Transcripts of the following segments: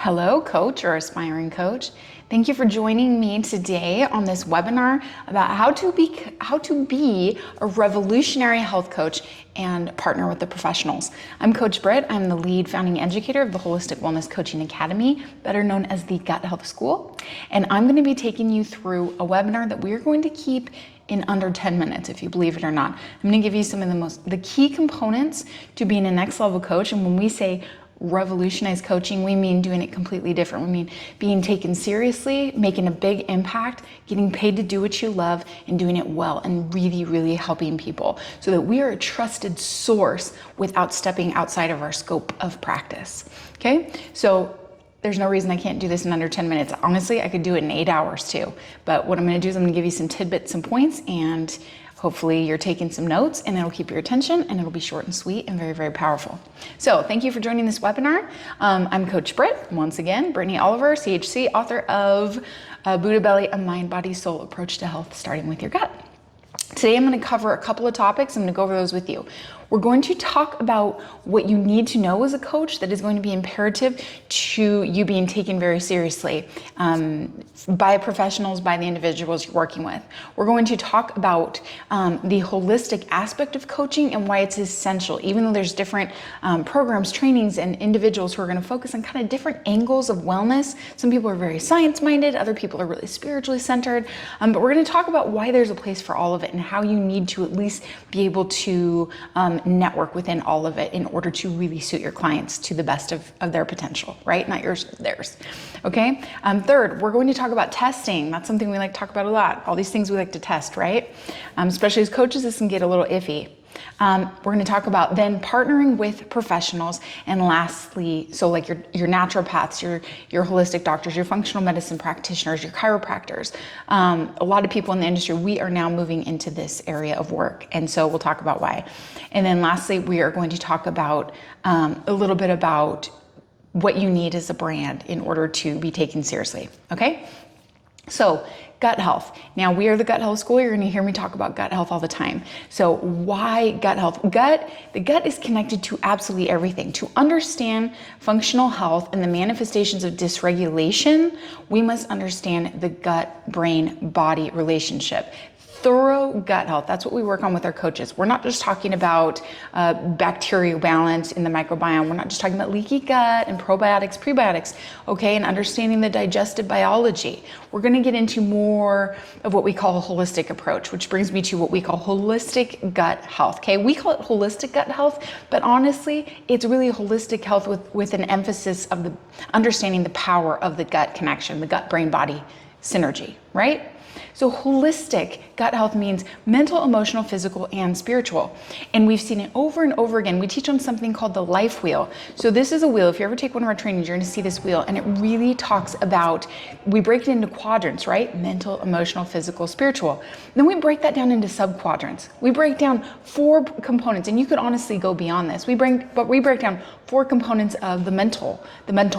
Hello, coach or aspiring coach. Thank you for joining me today on this webinar about how to be a revolutionary health coach and partner with the professionals. I'm Coach Britt. I'm the lead founding educator of the Holistic Wellness Coaching Academy, better known as the Gut Health School. And I'm going to be taking you through a webinar that we're going to keep in under 10 minutes, if you believe it or not. I'm going to give you some of the key components to being a next level coach. And when we say revolutionize coaching, we mean doing it completely different. We mean being taken seriously, making a big impact, getting paid to do what you love, and doing it well, and really, really helping people so that we are a trusted source without stepping outside of our scope of practice. Okay, so there's no reason I can't do this in under 10 minutes. Honestly, I could do it in 8 hours too. But what I'm going to do is I'm going to give you some tidbits, some points, and hopefully you're taking some notes, and it'll keep your attention, and it'll be short and sweet and very, very powerful. So thank you for joining this webinar. I'm Coach Britt, once again, Brittany Oliver, CHC, author of Buddha Belly, a mind, body, soul approach to health, starting with your gut. Today I'm going to cover a couple of topics. I'm going to go over those with you. We're going to talk about what you need to know as a coach that is going to be imperative to you being taken very seriously by professionals, by the individuals you're working with. We're going to talk about the holistic aspect of coaching and why it's essential, even though there's different programs, trainings, and individuals who are going to focus on kind of different angles of wellness. Some people are very science-minded, other people are really spiritually centered, but we're going to talk about why there's a place for all of it and how you need to at least be able to network within all of it in order to really suit your clients to the best of their potential, right? Not yours, theirs. Okay. Third, we're going to talk about testing. That's something we like to talk about a lot. All these things we like to test, right? Especially as coaches, this can get a little iffy. We're going to talk about then partnering with professionals, and lastly, so like your naturopaths, your holistic doctors, your functional medicine practitioners, your chiropractors. A lot of people in the industry, we are now moving into this area of work, and so we'll talk about why. And then lastly, we are going to talk about a little bit about what you need as a brand in order to be taken seriously. Okay? So, gut health. Now, we are the Gut Health School. You're going to hear me talk about gut health all the time. So why gut health? The gut is connected to absolutely everything. To understand functional health and the manifestations of dysregulation, we must understand the gut-brain-body relationship. Thorough gut health. That's what we work on with our coaches. We're not just talking about bacterial balance in the microbiome. We're not just talking about leaky gut and probiotics, prebiotics, okay, and understanding the digestive biology. We're going to get into more of what we call a holistic approach, which brings me to what we call holistic gut health, okay? We call it holistic gut health, but honestly, it's really holistic health with an emphasis of the understanding the power of the gut connection, the gut-brain-body synergy, right? So holistic gut health means mental, emotional, physical, and spiritual. And we've seen it over and over again. We teach on something called the life wheel. So this is a wheel. If you ever take one of our trainings, you're going to see this wheel. And it really talks about, we break it into quadrants, right? Mental, emotional, physical, spiritual. Then we break that down into sub-quadrants. We break down 4 components. And you could honestly go beyond this. We break down 4 components of the mental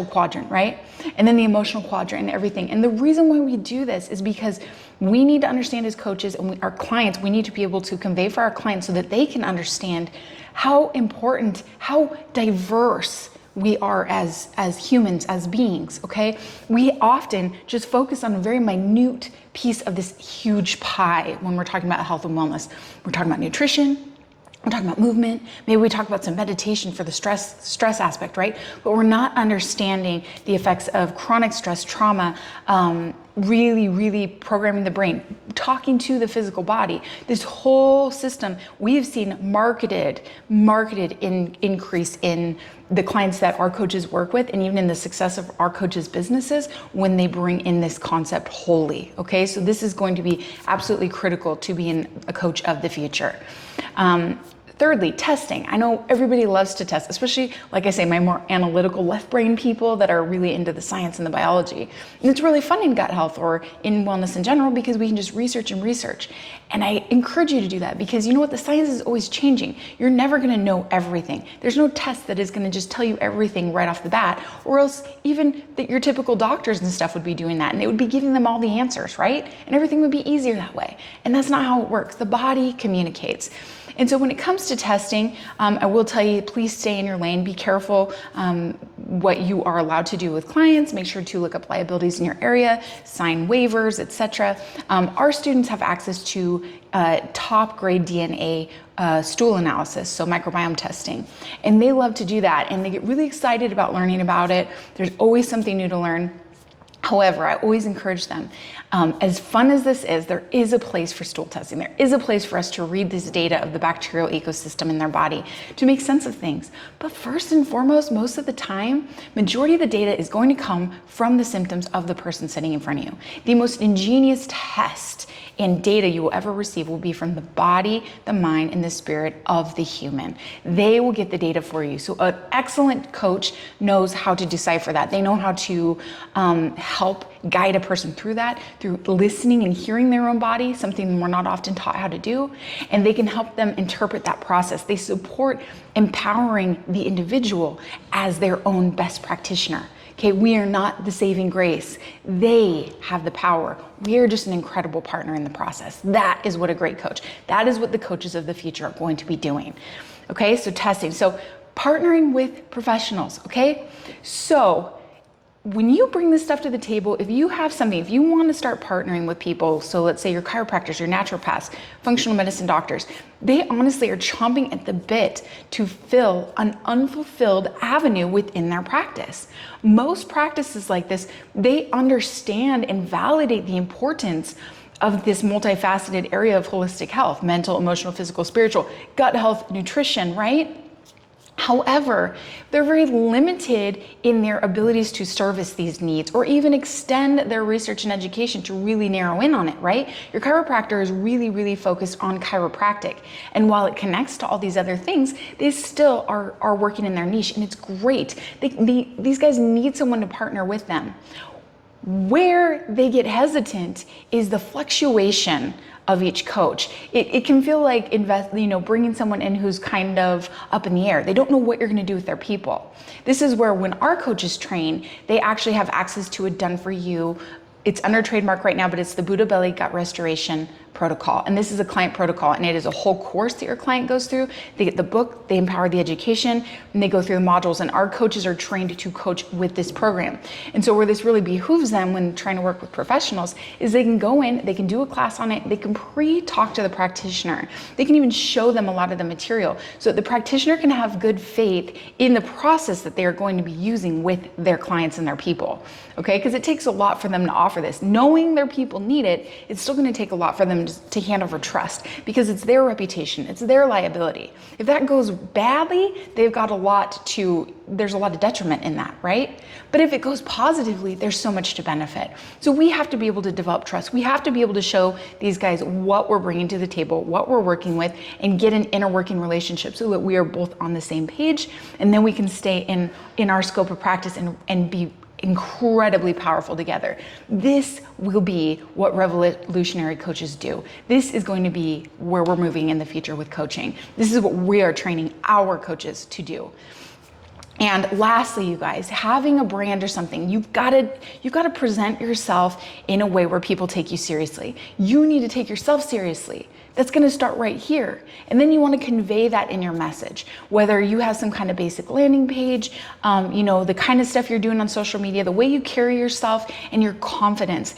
quadrant, right? And then the emotional quadrant and everything. And the reason why we do this is because we need to understand as coaches and our clients, we need to be able to convey for our clients so that they can understand how important, how diverse we are as humans, as beings, okay? We often just focus on a very minute piece of this huge pie when we're talking about health and wellness. We're talking about nutrition, we're talking about movement, maybe we talk about some meditation for the stress aspect, right? But we're not understanding the effects of chronic stress, trauma, really, really programming the brain, talking to the physical body. This whole system, we have seen marketed increase in the clients that our coaches work with, and even in the success of our coaches' businesses when they bring in this concept wholly, okay? So this is going to be absolutely critical to being a coach of the future. Thirdly, testing. I know everybody loves to test, especially, like I say, my more analytical left brain people that are really into the science and the biology. And it's really fun in gut health or in wellness in general because we can just research and research. And I encourage you to do that because you know what? The science is always changing. You're never going to know everything. There's no test that is going to just tell you everything right off the bat, or else even your typical doctors and stuff would be doing that and they would be giving them all the answers, right? And everything would be easier that way. And that's not how it works. The body communicates. And so when it comes to testing, I will tell you, please stay in your lane. Be careful what you are allowed to do with clients. Make sure to look up liabilities in your area, sign waivers, etc. Our students have access to top grade DNA stool analysis, so microbiome testing. And they love to do that, and they get really excited about learning about it. There's always something new to learn. However, I always encourage them, as fun as this is, there is a place for stool testing. There is a place for us to read this data of the bacterial ecosystem in their body to make sense of things. But first and foremost, most of the time, majority of the data is going to come from the symptoms of the person sitting in front of you. The most ingenious test and data you will ever receive will be from the body, the mind, and the spirit of the human. They will get the data for you. So an excellent coach knows how to decipher that. They know how to help guide a person through that, through listening and hearing their own body, something we're not often taught how to do. And they can help them interpret that process. They support empowering the individual as their own best practitioner. Okay, we are not the saving grace. They have the power. We are just an incredible partner in the process. That is what a great coach, that is what the coaches of the future are going to be doing. Okay, so testing. So partnering with professionals, okay? So when you bring this stuff to the table, if you have something, if you want to start partnering with people, so let's say your chiropractors, your naturopaths, functional medicine doctors, they honestly are chomping at the bit to fill an unfulfilled avenue within their practice. Most practices like this, they understand and validate the importance of this multifaceted area of holistic health, mental, emotional, physical, spiritual, gut health, nutrition, right? However, they're very limited in their abilities to service these needs or even extend their research and education to really narrow in on it, right? Your chiropractor is really, really focused on chiropractic. And while it connects to all these other things, they still are working in their niche, and it's great. These guys need someone to partner with them. Where they get hesitant is the fluctuation of each coach. It can feel like bringing someone in who's kind of up in the air. They don't know what you're going to do with their people. This is where when our coaches train, they actually have access to a done for you. It's under trademark right now, but it's the Buddha Belly Gut Restoration Protocol. And this is a client protocol, and it is a whole course that your client goes through. They get the book, they empower the education, and they go through the modules, and our coaches are trained to coach with this program. And so where this really behooves them when trying to work with professionals is they can go in, they can do a class on it, they can pre-talk to the practitioner. They can even show them a lot of the material so that the practitioner can have good faith in the process that they are going to be using with their clients and their people. Okay, because it takes a lot for them to offer this. Knowing their people need it, it's still going to take a lot for them to hand over trust because it's their reputation, it's their liability. If that goes badly, there's a lot of detriment in that, right? But if it goes positively, there's so much to benefit. So we have to be able to develop trust. We have to be able to show these guys what we're bringing to the table, what we're working with, and get an inner working relationship so that we are both on the same page, and then we can stay in our scope of practice and be incredibly powerful together. This will be what revolutionary coaches do. This is going to be where we're moving in the future with coaching. This is what we are training our coaches to do. And lastly, you guys, having a brand or something, you've got to present yourself in a way where people take you seriously. You need to take yourself seriously. That's going to start right here. And then you want to convey that in your message, whether you have some kind of basic landing page, the kind of stuff you're doing on social media, the way you carry yourself and your confidence.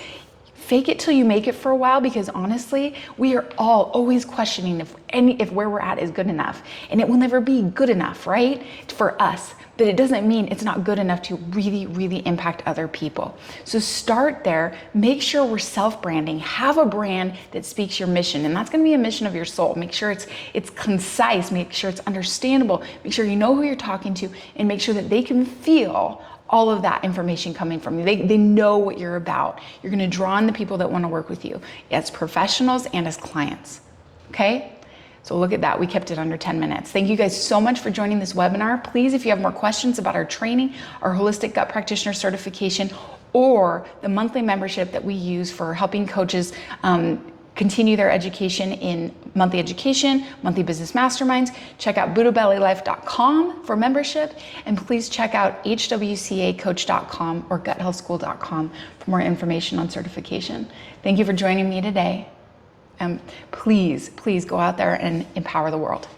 Fake it till you make it for a while, because honestly, we are all always questioning if where we're at is good enough. And it will never be good enough, right? For us. But it doesn't mean it's not good enough to really, really impact other people. So start there, make sure we're self-branding, have a brand that speaks your mission. And that's gonna be a mission of your soul. Make sure it's concise, make sure it's understandable, make sure you know who you're talking to, and make sure that they can feel all of that information coming from you. They know what you're about. You're gonna draw in the people that wanna work with you as professionals and as clients, okay? So look at that, we kept it under 10 minutes. Thank you guys so much for joining this webinar. Please, if you have more questions about our training, our Holistic Gut Practitioner certification, or the monthly membership that we use for helping coaches continue their education in monthly education, monthly business masterminds, check out buddhabellylife.com for membership, and please check out HWCAcoach.com or guthealthschool.com for more information on certification. Thank you for joining me today. Please go out there and empower the world.